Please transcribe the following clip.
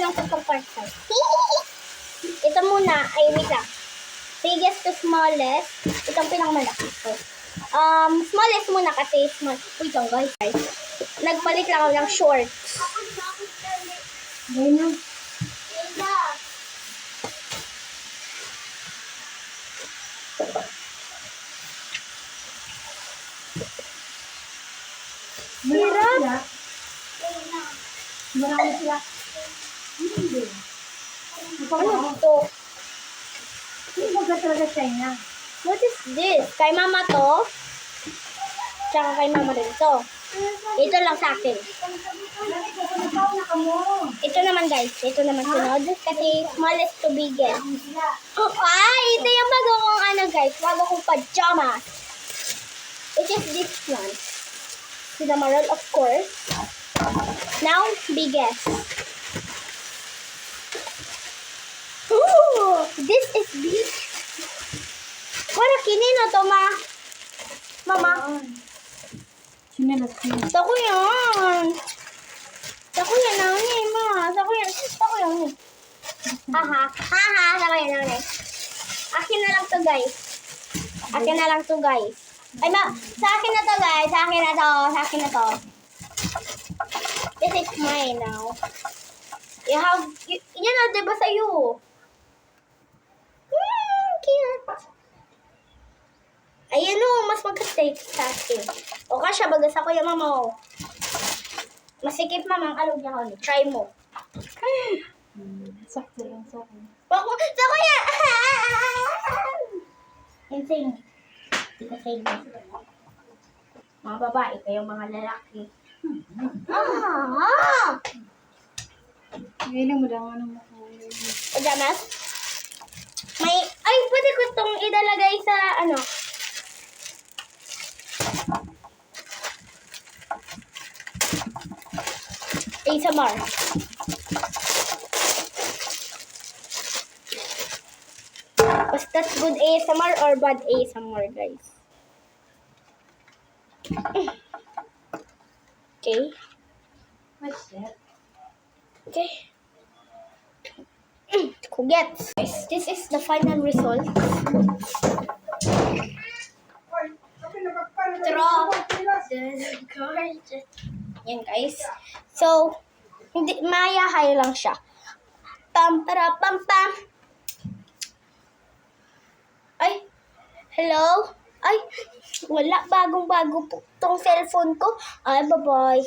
ng tatlong part size. Ito muna, ay wait lang. Biggest to smallest. Itong pinakamalaki. So, smallest muna kasi small. Wait lang guys. Nagpalit lang ako ng shorts. Ganyan. Hirap. Marami sila. Hindi. Ano to? Hindi ba talaga China? What is this? Kay mama to. Tsaka kay mama rin to. Ito lang sa akin. Ito naman guys. Ito naman sunod. Kasi smallest to biggest. Ay, ito yung bago kong ano guys. Bago kong pajamas. Which is this one. Sinamaral of course. Now, biggest. Ooh, this is big. Wala kinino to ma. Mama. Sinalas ko. Sako yan. Sako yan na ni ma. Sako yan. Sako yan ni. Haha. Haha. Sako yan na ni. Akin na lang to guys. Akin na lang to guys. Ay ma. Sa akin na to guys. Sa akin na to. Sa akin na to. This is mine now. You have. Yan na diba sa'yo? Cute. Ayan o, mas magka-stay sa akin. O kasya, bagas ako yung mama o. Masikip mamang alog niya ko. Try mo. Sakto lang sa akin. Bako, sa kuya! Insane. Insane. Mga babae, kayong mga lalaki. Ngayon mo lang ano mo. Pajamas? May, ay, pwede ko itong idalagay sa, ano, ASMR. Was that good ASMR or bad ASMR, guys? Okay. What's that? Okay. Kugets. Guys, this is the final result. Draw the gorgeous. Yan guys. So, hindi mayahay lang siya. Pam para pam pam. Ay, hello? Ay, wala bagong-bago po tong cellphone ko. Ay, bye-bye.